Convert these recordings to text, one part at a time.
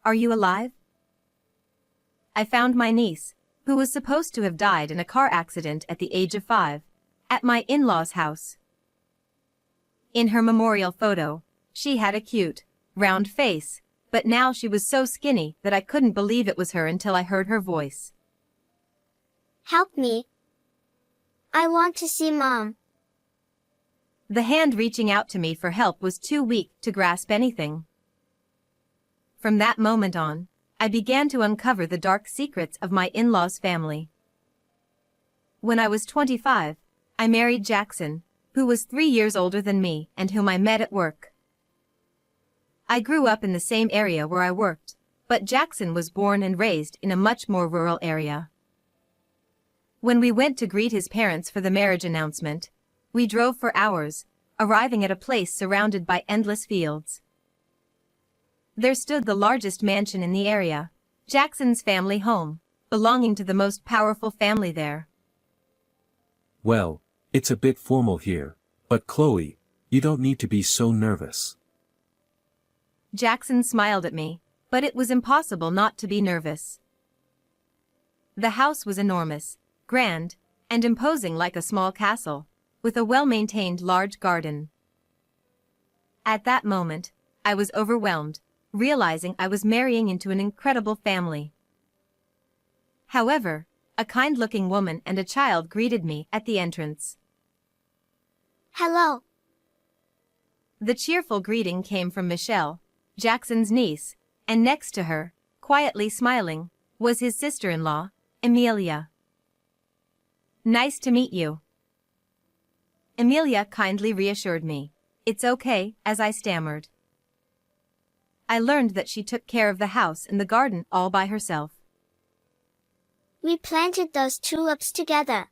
Are you alive? I found my niece, who was supposed to have died in a car accident at the age of 5, at my in-laws' house. In her memorial photo, she had a cute, round face, but now she was so skinny that I couldn't believe it was her until I heard her voice. Help me. I want to see Mom. The hand reaching out to me for help was too weak to grasp anything. From that moment on, I began to uncover the dark secrets of my in-laws' family. When I was 25, I married Jackson, who was 3 years older than me and whom I met at work. I grew up in the same area where I worked, but Jackson was born and raised in a much more rural area. When we went to greet his parents for the marriage announcement, we drove for hours, arriving at a place surrounded by endless fields. There stood the largest mansion in the area, Jackson's family home, belonging to the most powerful family there. Well, it's a bit formal here, but Chloe, you don't need to be so nervous. Jackson smiled at me, but it was impossible not to be nervous. The house was enormous, grand, and imposing like a small castle, with a well-maintained large garden. At that moment, I was overwhelmed, realizing I was marrying into an incredible family. However, a kind-looking woman and a child greeted me at the entrance. Hello. The cheerful greeting came from Michelle, Jackson's niece, and next to her, quietly smiling, was his sister-in-law, Amelia. Nice to meet you. Amelia kindly reassured me. It's okay, as I stammered. I learned that she took care of the house and the garden all by herself. We planted those tulips together.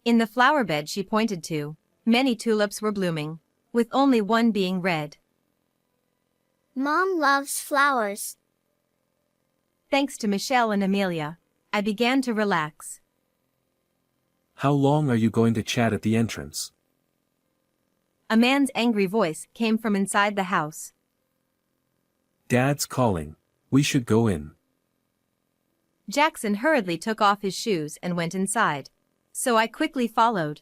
In the flower bed she pointed to, many tulips were blooming, with only one being red. Mom loves flowers. Thanks to Michelle and Amelia, I began to relax. How long are you going to chat at the entrance? A man's angry voice came from inside the house. Dad's calling. We should go in. Jackson hurriedly took off his shoes and went inside, so I quickly followed.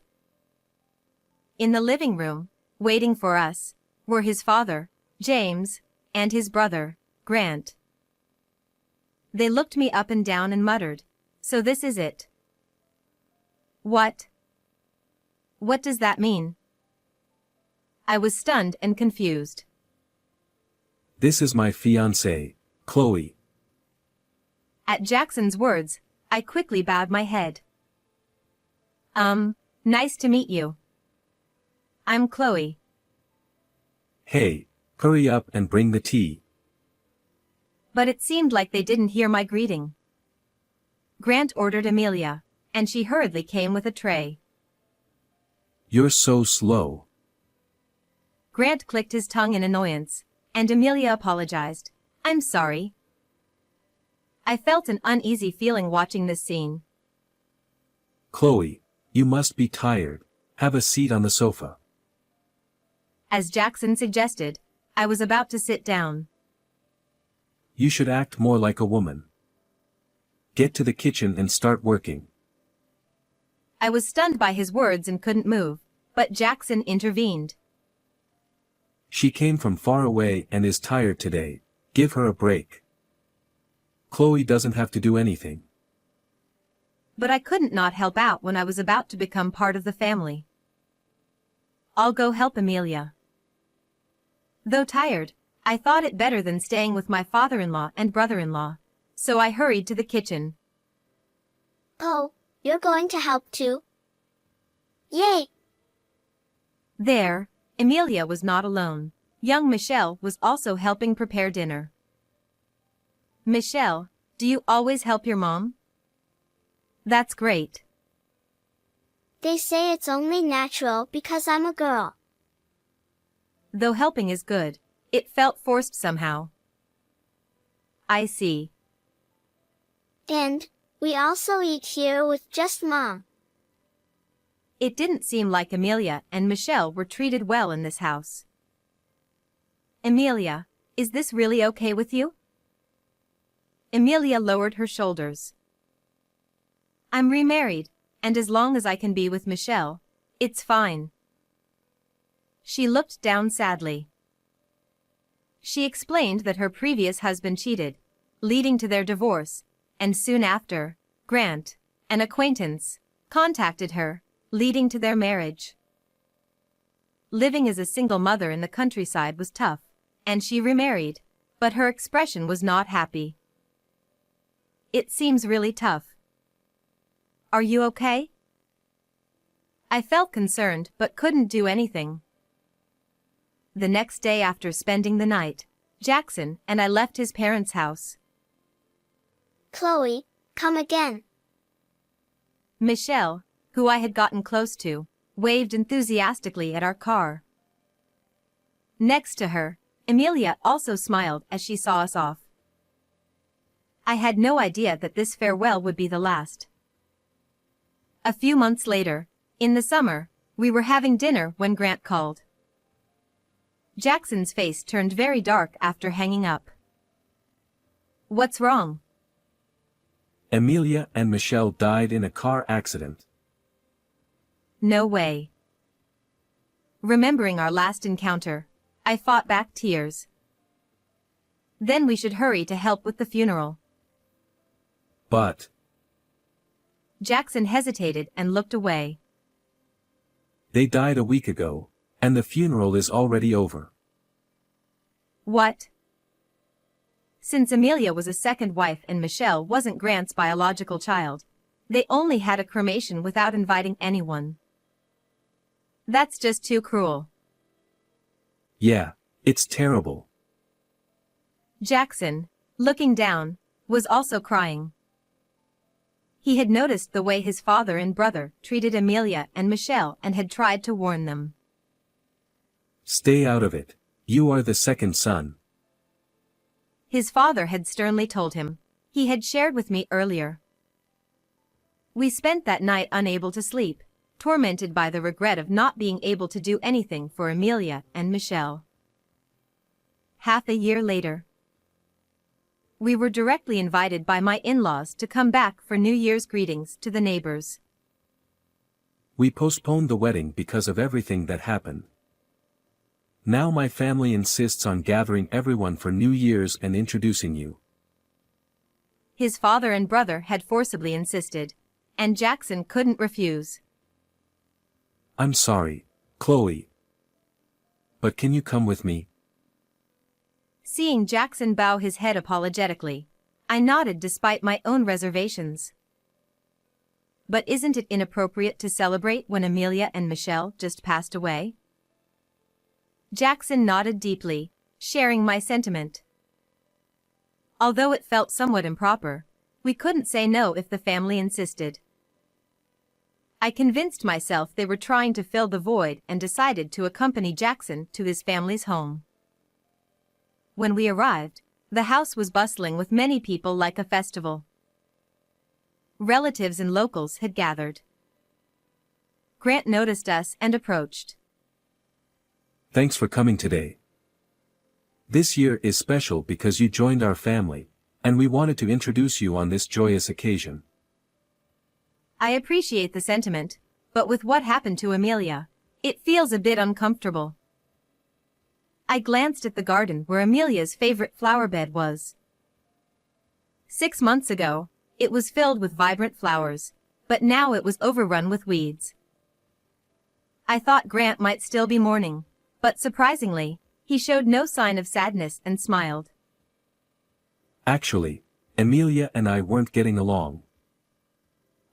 In the living room, waiting for us, were his father, James, and his brother, Grant. They looked me up and down and muttered, "So this is it." What? What does that mean? I was stunned and confused. This is my fiancée, Chloe. At Jackson's words, I quickly bowed my head. Nice to meet you. I'm Chloe. Hey, hurry up and bring the tea. But it seemed like they didn't hear my greeting. Grant ordered Amelia, and she hurriedly came with a tray. You're so slow. Grant clicked his tongue in annoyance, and Amelia apologized. I'm sorry. I felt an uneasy feeling watching this scene. Chloe, you must be tired. Have a seat on the sofa. As Jackson suggested, I was about to sit down. You should act more like a woman. Get to the kitchen and start working. I was stunned by his words and couldn't move, but Jackson intervened. She came from far away and is tired today. Give her a break. Chloe doesn't have to do anything. But I couldn't not help out when I was about to become part of the family. I'll go help Amelia. Though tired, I thought it better than staying with my father-in-law and brother-in-law, so I hurried to the kitchen. Oh, you're going to help too? Yay! There, Amelia was not alone. Young Michelle was also helping prepare dinner. Michelle, do you always help your mom? That's great. They say it's only natural because I'm a girl. Though helping is good, it felt forced somehow. I see. And we also eat here with just Mom. It didn't seem like Amelia and Michelle were treated well in this house. Amelia, Is this really okay with you? Amelia lowered her shoulders. I'm remarried, and as long as I can be with Michelle, it's fine. She looked down sadly. She explained that her previous husband cheated, leading to their divorce, and soon after, Grant, an acquaintance, contacted her, leading to their marriage. Living as a single mother in the countryside was tough, and she remarried, but her expression was not happy. It seems really tough. Are you okay? I felt concerned but couldn't do anything. The next day after spending the night, Jackson and I left his parents' house. Chloe, come again. Michelle, who I had gotten close to, waved enthusiastically at our car. Next to her, Amelia also smiled as she saw us off. I had no idea that this farewell would be the last. A few months later, in the summer, we were having dinner when Grant called. Jackson's face turned very dark after hanging up. What's wrong? Amelia and Michelle died in a car accident. No way. Remembering our last encounter, I fought back tears. Then we should hurry to help with the funeral. But Jackson hesitated and looked away. they died a week ago, and the funeral is already over. What? Since Amelia was a second wife and Michelle wasn't Grant's biological child, they only had a cremation without inviting anyone. That's just too cruel. Yeah, it's terrible. Jackson, looking down, was also crying. He had noticed the way his father and brother treated Amelia and Michelle and had tried to warn them. Stay out of it. You are the second son. His father had sternly told him. He had shared with me earlier. We spent that night unable to sleep, tormented by the regret of not being able to do anything for Amelia and Michelle. Half a year later, we were directly invited by my in-laws to come back for New Year's greetings to the neighbors. We postponed the wedding because of everything that happened. Now my family insists on gathering everyone for New Year's and introducing you. His father and brother had forcibly insisted, and Jackson couldn't refuse. I'm sorry, Chloe. But can you come with me? Seeing Jackson bow his head apologetically, I nodded despite my own reservations. But isn't it inappropriate to celebrate when Amelia and Michelle just passed away? Jackson nodded deeply, sharing my sentiment. Although it felt somewhat improper, we couldn't say no if the family insisted. I convinced myself they were trying to fill the void and decided to accompany Jackson to his family's home. When we arrived, the house was bustling with many people like a festival. Relatives and locals had gathered. Grant noticed us and approached. Thanks for coming today. This year is special because you joined our family, and we wanted to introduce you on this joyous occasion. I appreciate the sentiment, but with what happened to Amelia, it feels a bit uncomfortable. I glanced at the garden where Amelia's favorite flower bed was. 6 months ago, it was filled with vibrant flowers, but now it was overrun with weeds. I thought Grant might still be mourning, but surprisingly, he showed no sign of sadness and smiled. Actually, Amelia and I weren't getting along.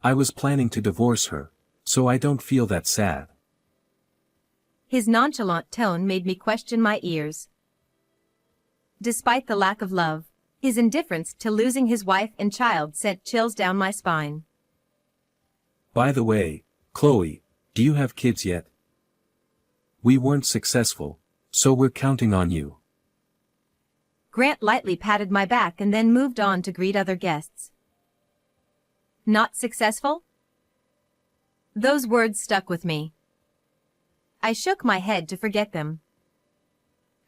I was planning to divorce her, so I don't feel that sad. His nonchalant tone made me question my ears. Despite the lack of love, his indifference to losing his wife and child sent chills down my spine. By the way, Chloe, do you have kids yet? We weren't successful, so we're counting on you. Grant lightly patted my back and then moved on to greet other guests. Not successful? Those words stuck with me. I shook my head to forget them.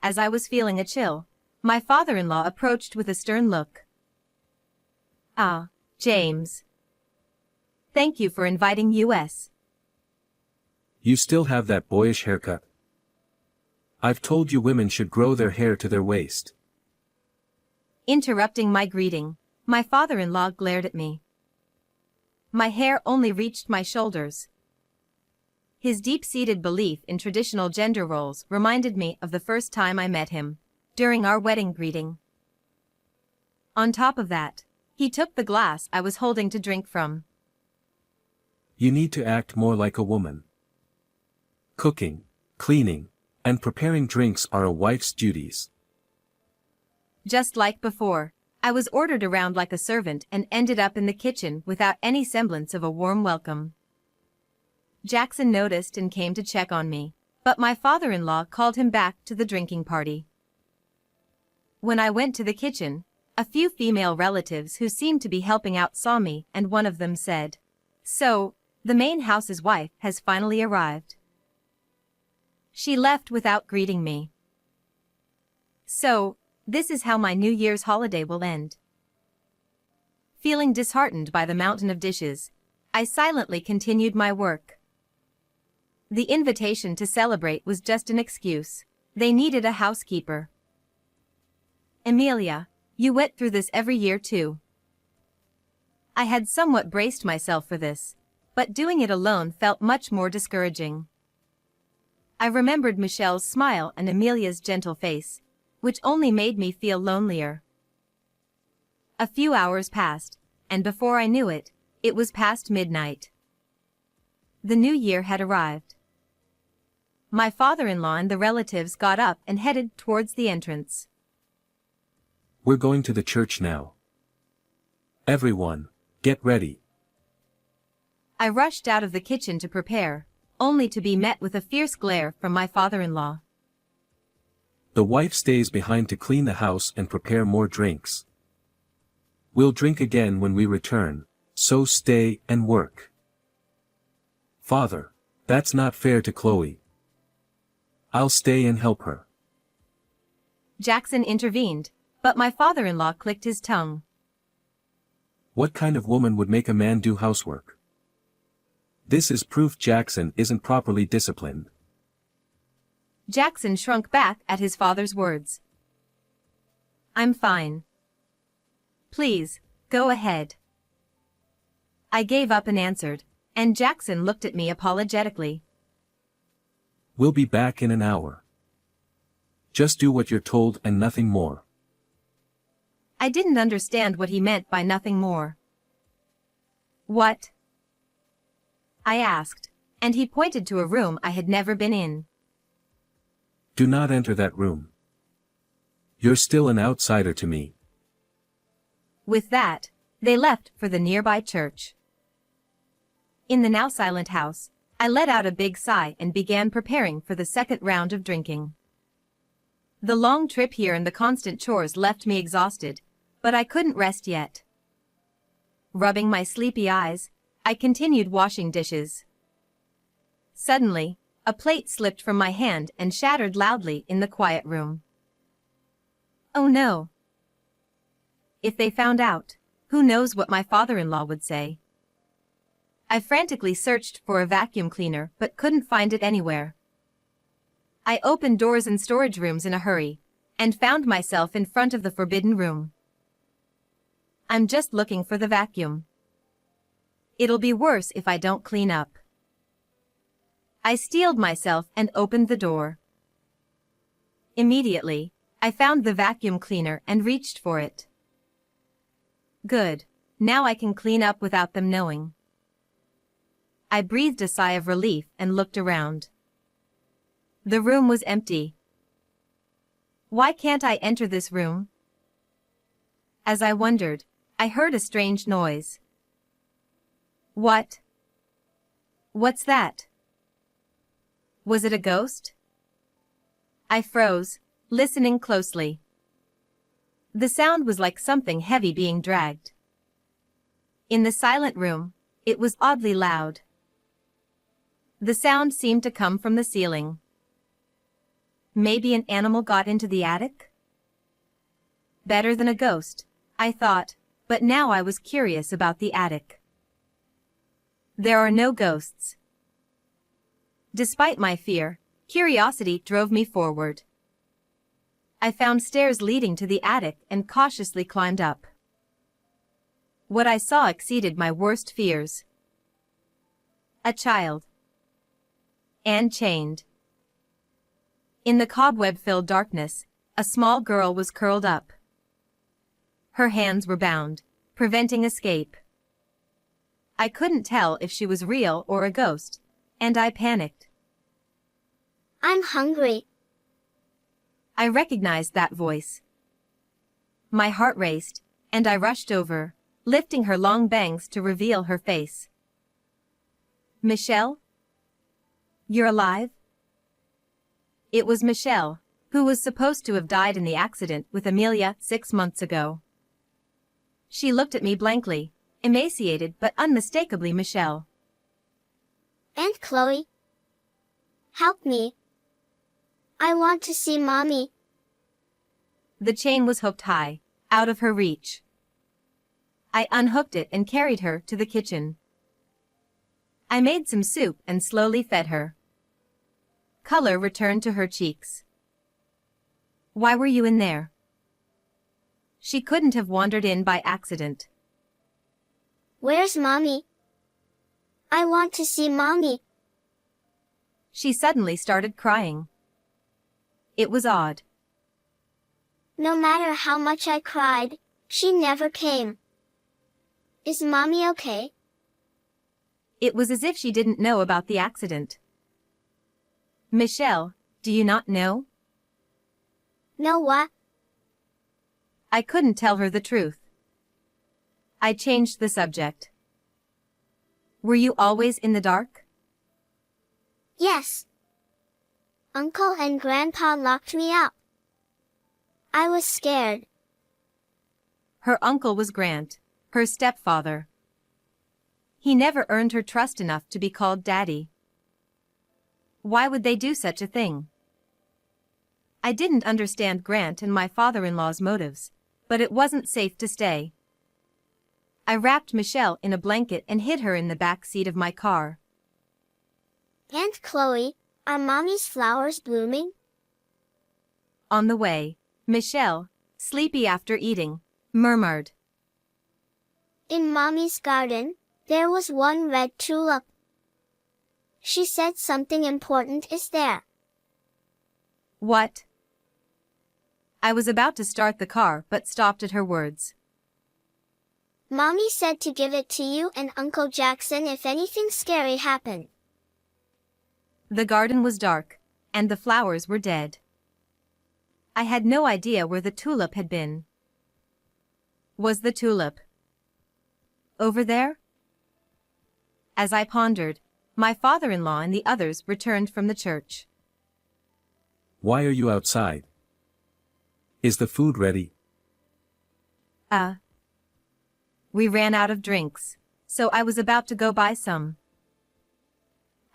As I was feeling a chill, My father-in-law approached with a stern look. Ah, James. Thank you for inviting us. You still have that boyish haircut. I've told you women should grow their hair to their waist. Interrupting my greeting, my father-in-law glared at me. My hair only reached my shoulders. His deep-seated belief in traditional gender roles reminded me of the first time I met him, during our wedding greeting. On top of that, he took the glass I was holding to drink from. You need to act more like a woman. Cooking, cleaning, and preparing drinks are a wife's duties. Just like before, I was ordered around like a servant and ended up in the kitchen without any semblance of a warm welcome. Jackson noticed and came to check on me, but my father-in-law called him back to the drinking party. When I went to the kitchen, a few female relatives who seemed to be helping out saw me, and one of them said, "So, the main house's wife has finally arrived." She left without greeting me. So, this is how my New Year's holiday will end. Feeling disheartened by the mountain of dishes, I silently continued my work. The invitation to celebrate was just an excuse. They needed a housekeeper. Emilia, you went through this every year too. I had somewhat braced myself for this, but doing it alone felt much more discouraging. I remembered Michelle's smile and Emilia's gentle face, which only made me feel lonelier. A few hours passed, and before I knew it, it was past midnight. The new year had arrived. My father-in-law and the relatives got up and headed towards the entrance. We're going to the church now. Everyone, get ready. I rushed out of the kitchen to prepare, only to be met with a fierce glare from my father-in-law. The wife stays behind to clean the house and prepare more drinks. We'll drink again when we return, so stay and work. Father, that's not fair to Chloe. I'll stay and help her. Jackson intervened, but my father-in-law clicked his tongue. What kind of woman would make a man do housework? This is proof Jackson isn't properly disciplined. Jackson shrunk back at his father's words. I'm fine. Please, go ahead. I gave up and answered, and Jackson looked at me apologetically. We'll be back in an hour. Just do what you're told and nothing more. I didn't understand what he meant by nothing more. What? I asked, and he pointed to a room I had never been in. Do not enter that room. You're still an outsider to me. With that, they left for the nearby church. In the now silent house, I let out a big sigh and began preparing for the second round of drinking. The long trip here and the constant chores left me exhausted, but I couldn't rest yet. Rubbing my sleepy eyes, I continued washing dishes. Suddenly, a plate slipped from my hand and shattered loudly in the quiet room. Oh no! If they found out, who knows what my father-in-law would say. I frantically searched for a vacuum cleaner but couldn't find it anywhere. I opened doors and storage rooms in a hurry, and found myself in front of the forbidden room. I'm just looking for the vacuum. It'll be worse if I don't clean up. I steeled myself and opened the door. Immediately, I found the vacuum cleaner and reached for it. Good, now I can clean up without them knowing. I breathed a sigh of relief and looked around. The room was empty. Why can't I enter this room? As I wondered, I heard a strange noise. What? What's that? Was it a ghost? I froze, listening closely. The sound was like something heavy being dragged. In the silent room, it was oddly loud. The sound seemed to come from the ceiling. Maybe an animal got into the attic? Better than a ghost, I thought, but now I was curious about the attic. There are no ghosts. Despite my fear, curiosity drove me forward. I found stairs leading to the attic and cautiously climbed up. What I saw exceeded my worst fears. A child. And chained. In the cobweb-filled darkness, a small girl was curled up. Her hands were bound, preventing escape. I couldn't tell if she was real or a ghost, and I panicked. I'm hungry. I recognized that voice. My heart raced, and I rushed over, lifting her long bangs to reveal her face. Michelle? You're alive? It was Michelle, who was supposed to have died in the accident with Amelia 6 months ago. She looked at me blankly, emaciated but unmistakably Michelle. Aunt Chloe? Help me. I want to see Mommy. The chain was hooked high, out of her reach. I unhooked it and carried her to the kitchen. I made some soup and slowly fed her. Color returned to her cheeks. Why were you in there? She couldn't have wandered in by accident. Where's Mommy? I want to see Mommy. She suddenly started crying. It was odd. No matter how much I cried, she never came. Is Mommy okay? It was as if she didn't know about the accident. Michelle, do you not know? No what? I couldn't tell her the truth. I changed the subject. Were you always in the dark? Yes. Uncle and Grandpa locked me up. I was scared. Her uncle was Grant, her stepfather. He never earned her trust enough to be called Daddy. Why would they do such a thing? I didn't understand Grant and my father-in-law's motives, but it wasn't safe to stay. I wrapped Michelle in a blanket and hid her in the back seat of my car. Aunt Chloe, are Mommy's flowers blooming? On the way, Michelle, sleepy after eating, murmured. In Mommy's garden, there was one red tulip. She said something important is there. What? I was about to start the car but stopped at her words. Mommy said to give it to you and Uncle Jackson if anything scary happened. The garden was dark, and the flowers were dead. I had no idea where the tulip had been. Was the tulip over there? As I pondered, my father-in-law and the others returned from the church. Why are you outside? Is the food ready? We ran out of drinks, so I was about to go buy some.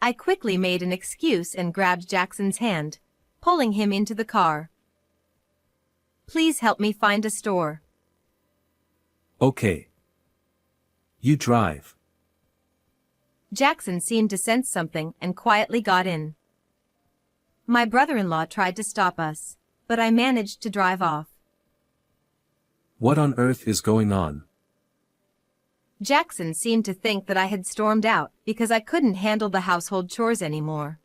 I quickly made an excuse and grabbed Jackson's hand, pulling him into the car. Please help me find a store. Okay. You drive. Jackson seemed to sense something and quietly got in. My brother-in-law tried to stop us, but I managed to drive off. What on earth is going on? Jackson seemed to think that I had stormed out because I couldn't handle the household chores anymore.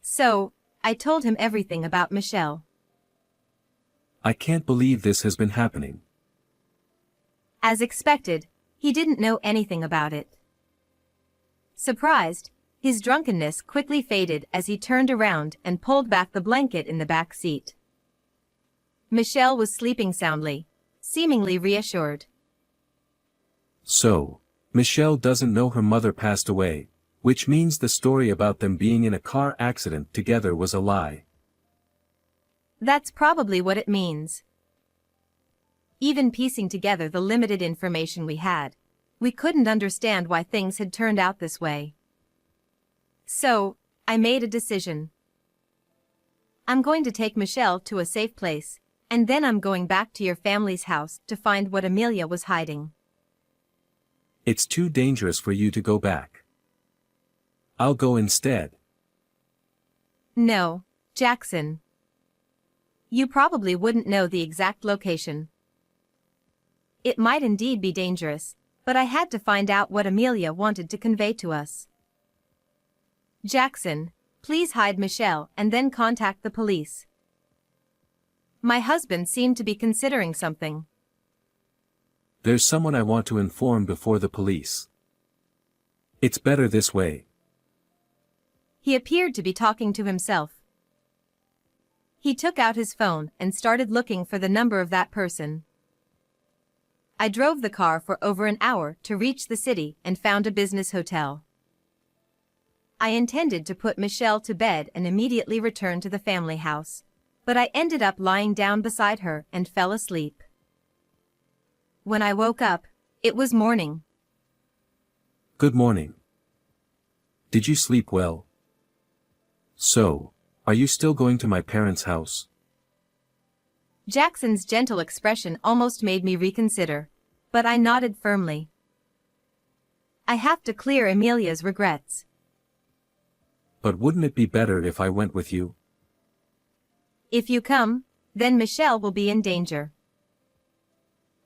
So, I told him everything about Michelle. I can't believe this has been happening. As expected, he didn't know anything about it. Surprised, his drunkenness quickly faded as he turned around and pulled back the blanket in the back seat. Michelle was sleeping soundly, seemingly reassured. So, Michelle doesn't know her mother passed away, which means the story about them being in a car accident together was a lie. That's probably what it means. Even piecing together the limited information we had, we couldn't understand why things had turned out this way. So, I made a decision. I'm going to take Michelle to a safe place, And then I'm going back to your family's house to find what Amelia was hiding. It's too dangerous for you to go back. I'll go instead. No, Jackson. You probably wouldn't know the exact location. It might indeed be dangerous, but I had to find out what Amelia wanted to convey to us. Jackson, please hide Michelle and then contact the police. My husband seemed to be considering something. There's someone I want to inform before the police. It's better this way. He appeared to be talking to himself. He took out his phone and started looking for the number of that person. I drove the car for over an hour to reach the city and found a business hotel. I intended to put Michelle to bed and immediately return to the family house, but I ended up lying down beside her and fell asleep. When I woke up, it was morning. Good morning. Did you sleep well? So, are you still going to my parents' house? Jackson's gentle expression almost made me reconsider, but I nodded firmly. I have to clear Amelia's regrets. But wouldn't it be better if I went with you? If you come, then Michelle will be in danger.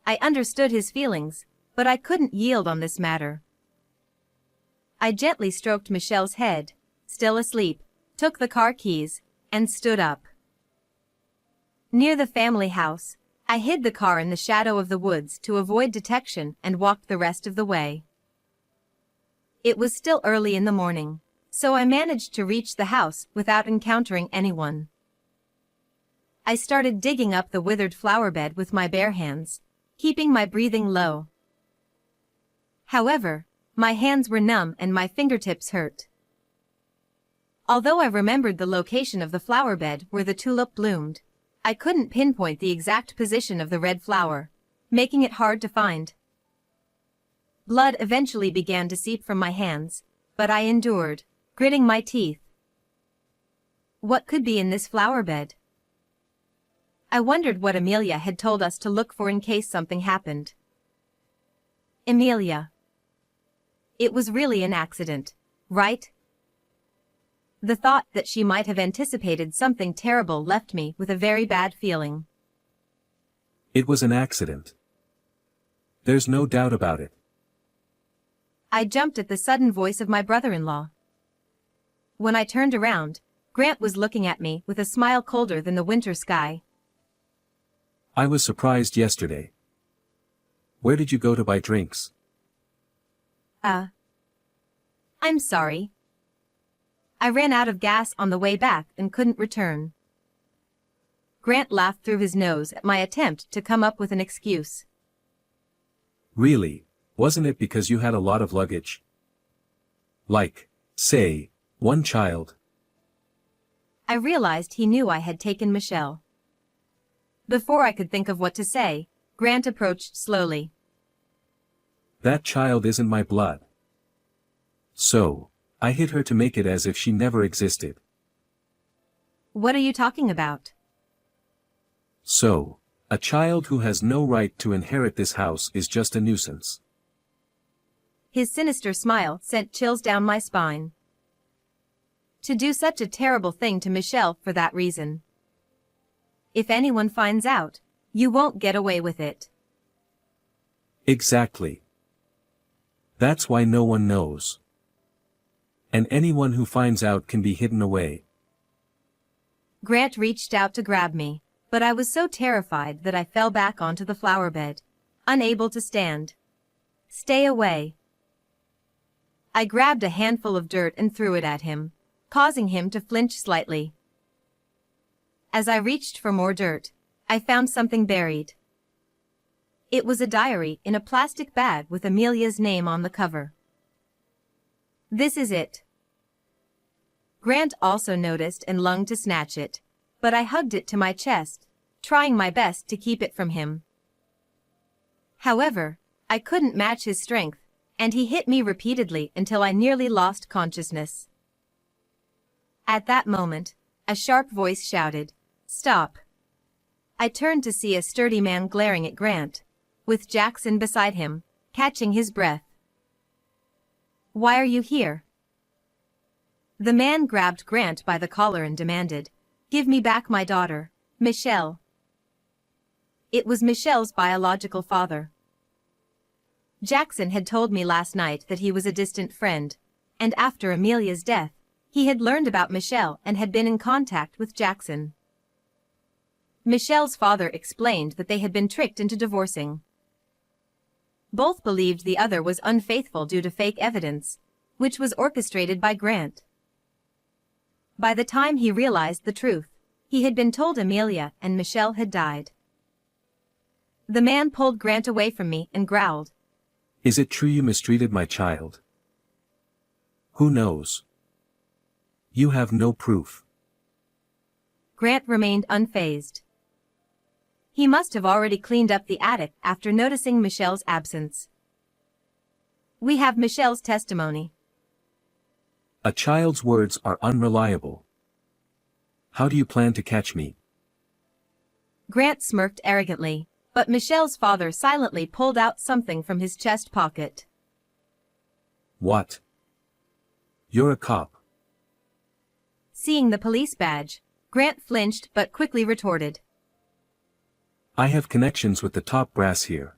I understood his feelings, but I couldn't yield on this matter. I gently stroked Michelle's head, still asleep, took the car keys, and stood up. Near the family house, I hid the car in the shadow of the woods to avoid detection and walked the rest of the way. It was still early in the morning, so I managed to reach the house without encountering anyone. I started digging up the withered flower bed with my bare hands, keeping my breathing low. However, my hands were numb and my fingertips hurt. Although I remembered the location of the flower bed where the tulip bloomed, I couldn't pinpoint the exact position of the red flower, making it hard to find. Blood eventually began to seep from my hands, but I endured, gritting my teeth. What could be in this flower bed? I wondered what Amelia had told us to look for in case something happened. Amelia. It was really an accident, right? The thought that she might have anticipated something terrible left me with a very bad feeling. It was an accident. There's no doubt about it. I jumped at the sudden voice of my brother-in-law. When I turned around, Grant was looking at me with a smile colder than the winter sky. I was surprised yesterday. Where did you go to buy drinks? I'm sorry. I ran out of gas on the way back and couldn't return. Grant laughed through his nose at my attempt to come up with an excuse. Really, wasn't it because you had a lot of luggage? Like, say, one child. I realized he knew I had taken Michelle. Before I could think of what to say, Grant approached slowly. That child isn't my blood. So, I hid her to make it as if she never existed. What are you talking about? So, a child who has no right to inherit this house is just a nuisance. His sinister smile sent chills down my spine. To do such a terrible thing to Michelle for that reason. If anyone finds out, you won't get away with it. Exactly. That's why no one knows. And anyone who finds out can be hidden away. Grant reached out to grab me, but I was so terrified that I fell back onto the flower bed, unable to stand. Stay away. I grabbed a handful of dirt and threw it at him, causing him to flinch slightly. As I reached for more dirt, I found something buried. It was a diary in a plastic bag with Amelia's name on the cover. This is it. Grant also noticed and longed to snatch it, but I hugged it to my chest, trying my best to keep it from him. However, I couldn't match his strength, and he hit me repeatedly until I nearly lost consciousness. At that moment, a sharp voice shouted, "Stop!" I turned to see a sturdy man glaring at Grant, with Jackson beside him, catching his breath. "Why are you here?" The man grabbed Grant by the collar and demanded, "Give me back my daughter, Michelle." It was Michelle's biological father. Jackson had told me last night that he was a distant friend, and after Amelia's death, he had learned about Michelle and had been in contact with Jackson. Michelle's father explained that they had been tricked into divorcing. Both believed the other was unfaithful due to fake evidence, which was orchestrated by Grant. By the time he realized the truth, he had been told Amelia and Michelle had died. The man pulled Grant away from me and growled, "Is it true you mistreated my child?" "Who knows? You have no proof." Grant remained unfazed. He must have already cleaned up the attic after noticing Michelle's absence. "We have Michelle's testimony." A child's words are unreliable. How do you plan to catch me? Grant smirked arrogantly, but Michelle's father silently pulled out something from his chest pocket. What? You're a cop. Seeing the police badge, Grant flinched but quickly retorted, I have connections with the top brass here.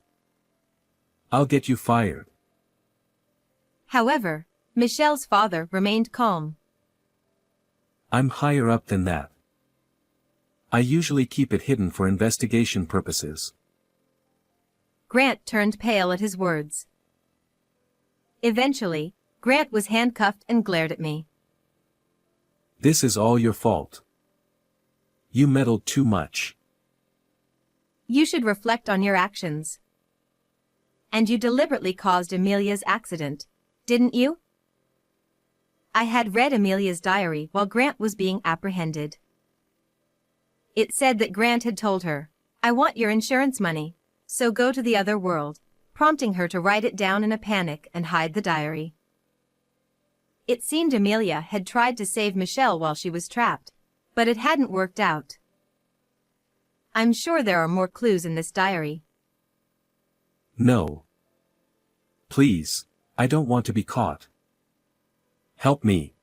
I'll get you fired. However, Michelle's father remained calm. I'm higher up than that. I usually keep it hidden for investigation purposes. Grant turned pale at his words. Eventually, Grant was handcuffed and glared at me. This is all your fault. You meddled too much. You should reflect on your actions. And you deliberately caused Amelia's accident, didn't you? I had read Amelia's diary while Grant was being apprehended. It said that Grant had told her, I want your insurance money, so go to the other world, prompting her to write it down in a panic and hide the diary. It seemed Amelia had tried to save Michelle while she was trapped, but it hadn't worked out. I'm sure there are more clues in this diary. No. Please, I don't want to be caught. Help me.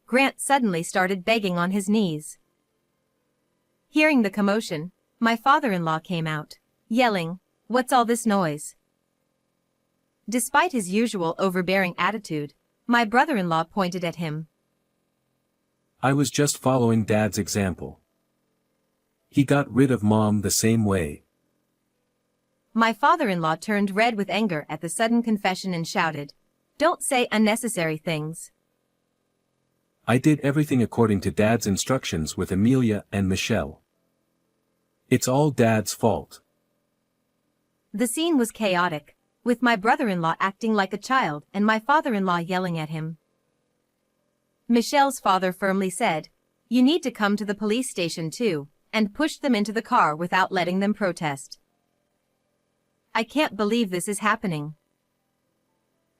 Grant suddenly started begging on his knees. Hearing the commotion, my father-in-law came out, yelling, What's all this noise? Despite his usual overbearing attitude, my brother-in-law pointed at him. I was just following Dad's example. He got rid of Mom the same way. My father-in-law turned red with anger at the sudden confession and shouted, Don't say unnecessary things. I did everything according to Dad's instructions with Amelia and Michelle. It's all Dad's fault. The scene was chaotic, with my brother-in-law acting like a child and my father-in-law yelling at him. Michelle's father firmly said, You need to come to the police station too, and pushed them into the car without letting them protest. I can't believe this is happening.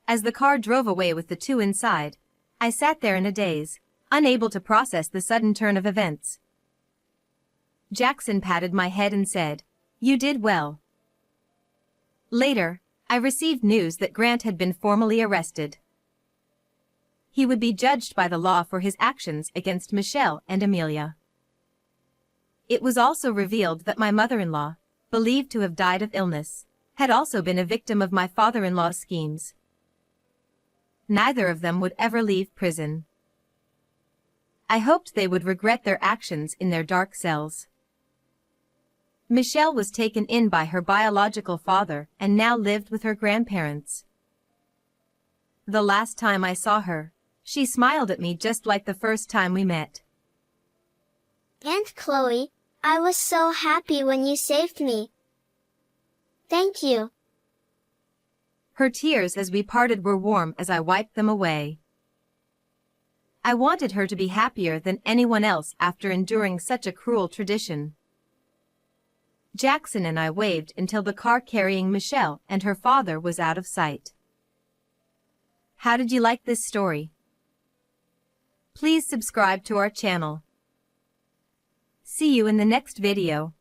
As the car drove away with the two inside, I sat there in a daze, unable to process the sudden turn of events. Jackson patted my head and said, You did well. Later, I received news that Grant had been formally arrested. He would be judged by the law for his actions against Michelle and Amelia. It was also revealed that my mother-in-law, believed to have died of illness, had also been a victim of my father-in-law's schemes. Neither of them would ever leave prison. I hoped they would regret their actions in their dark cells. Michelle was taken in by her biological father and now lived with her grandparents. The last time I saw her, she smiled at me just like the first time we met. Aunt Chloe, I was so happy when you saved me. Thank you. Her tears as we parted were warm as I wiped them away. I wanted her to be happier than anyone else after enduring such a cruel tradition. Jackson and I waved until the car carrying Michelle and her father was out of sight. How did you like this story? Please subscribe to our channel. See you in the next video.